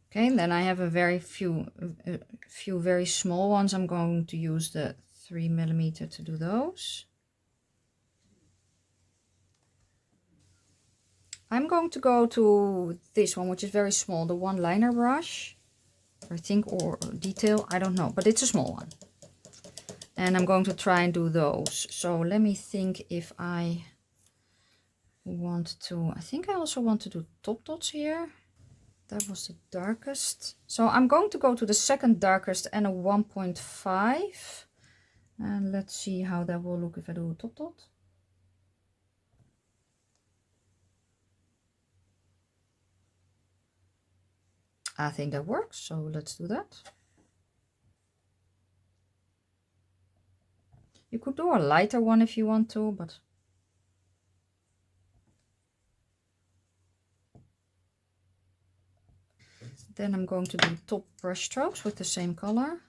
Okay, then I have a few very small ones. I'm going to use the 3mm to do those. I'm going to go to this one, which is very small, the one liner brush, I think, or detail, I don't know, but it's a small one. And I'm going to try and do those. So let me think if I want to, I think I also want to do top dots here. That was the darkest. So I'm going to go to the second darkest and a 1.5. And let's see how that will look if I do a top dot. I think that works, so let's do that. You could do a lighter one if you want to, but then I'm going to do top brush strokes with the same color.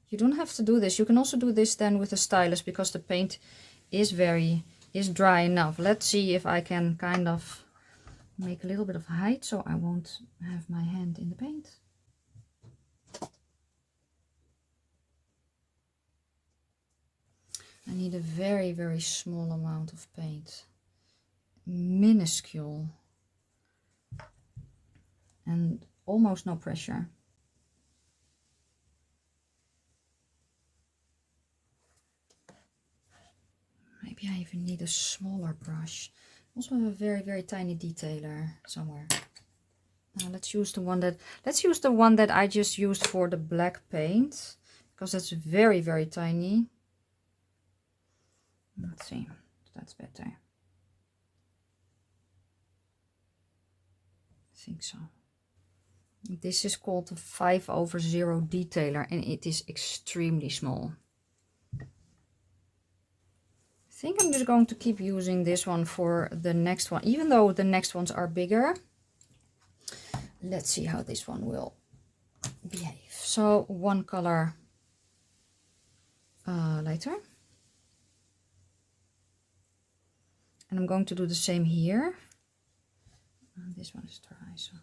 You don't have to do this. You can also do this then with a stylus because the paint is dry enough. Let's see if I can kind of make a little bit of height so I won't have my hand in the paint. I need a very, very small amount of paint. Minuscule. And almost no pressure. Maybe I even need a smaller brush. I also have a very, very tiny detailer somewhere. Now let's use the one that I just used for the black paint, because that's very, very tiny. Let's see, that's better. I think so. This is called the 5/0 detailer and it is extremely small. I think I'm just going to keep using this one for the next one, even though the next ones are bigger. Let's see how this one will behave. So one color lighter. And I'm going to do the same here. This one is dry, so.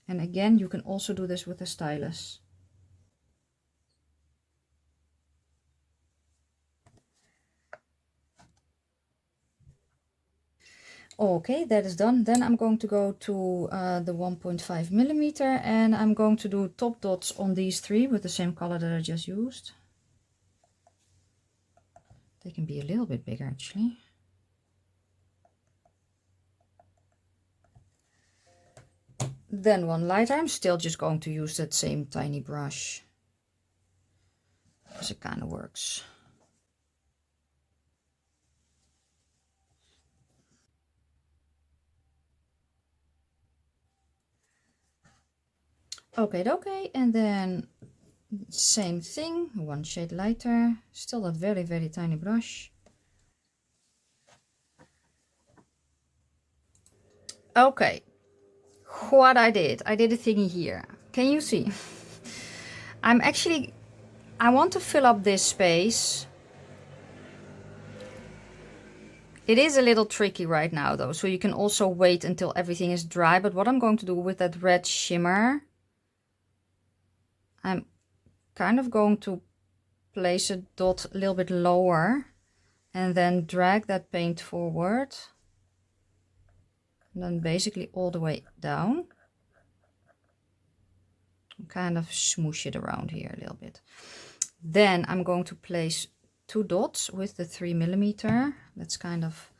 And again, you can also do this with a stylus. Okay, that is done. Then I'm going to go to the 1.5mm and I'm going to do top dots on these three with the same color that I just used. They can be a little bit bigger actually. Then one lighter. I'm still just going to use that same tiny brush, because it kind of works. Okay, and then Same thing, one shade lighter, still a very, very tiny brush. Okay, what I did a thingy here. Can you see? I want to fill up this space. It is a little tricky right now though, so you can also wait until everything is dry. But what I'm going to do with that red shimmer, I'm kind of going to place a dot a little bit lower and then drag that paint forward. And then basically all the way down. Kind of smoosh it around here a little bit. Then I'm going to place 2 dots with the 3mm. Let's kind of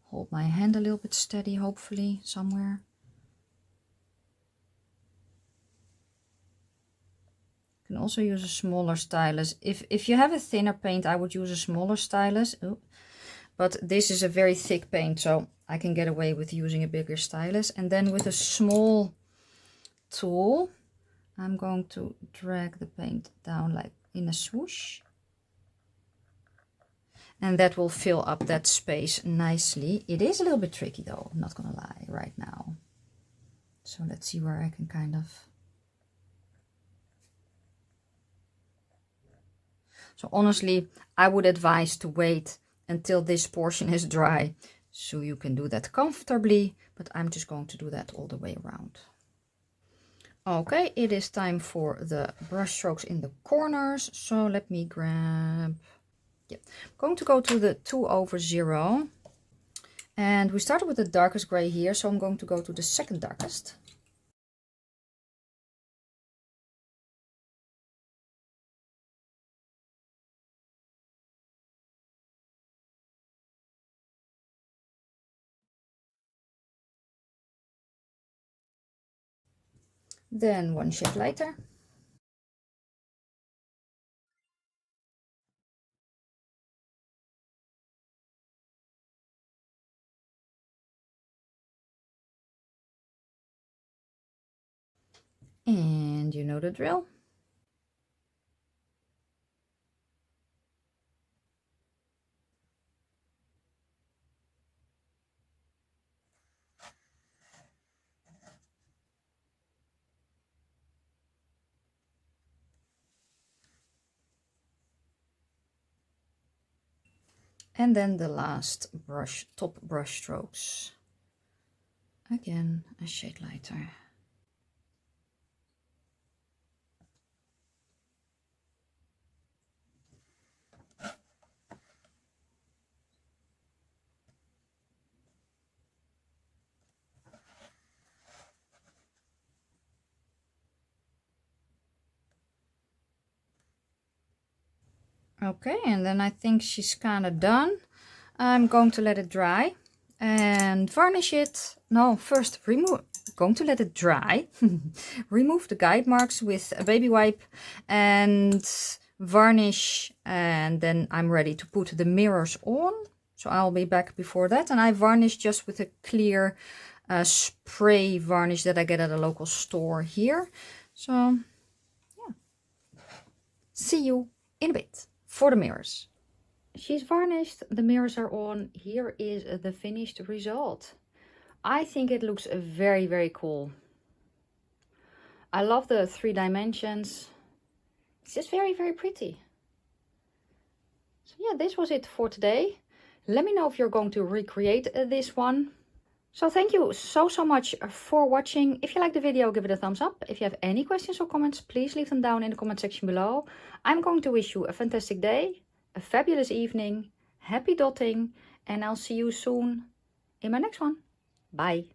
hold my hand a little bit steady, hopefully, somewhere. You can also use a smaller stylus. If you have a thinner paint, I would use a smaller stylus. Ooh. But this is a very thick paint, so I can get away with using a bigger stylus. And then with a small tool, I'm going to drag the paint down like in a swoosh. And that will fill up that space nicely. It is a little bit tricky though, I'm not gonna lie, right now. So let's see where I can kind of... So honestly, I would advise to wait until this portion is dry, so you can do that comfortably, but I'm just going to do that all the way around. Okay, it is time for the brush strokes in the corners. So let me grab... Yeah, I'm going to go to the 2/0. And we started with the darkest gray here, so I'm going to go to the second darkest. Then one shade lighter. And you know the drill. And then the last brush, top brush strokes. Again, a shade lighter. Okay, and then I think she's kind of done. I'm going to let it dry and varnish it. No, first remove, going to let it dry. Remove the guide marks with a baby wipe and varnish, and then I'm ready to put the mirrors on. So I'll be back before that. And I varnish just with a clear spray varnish that I get at a local store here. So yeah, see you in a bit for the mirrors. She's varnished, the mirrors are on. Here is the finished result. I think it looks very, very cool. I love the 3 dimensions. It's just very, very pretty. So yeah, this was it for today. Let me know if you're going to recreate this one. So thank you so much for watching. If you like the video, give it a thumbs up. If you have any questions or comments, please leave them down in the comment section below. I'm going to wish you a fantastic day, a fabulous evening, happy dotting, and I'll see you soon in my next one. Bye.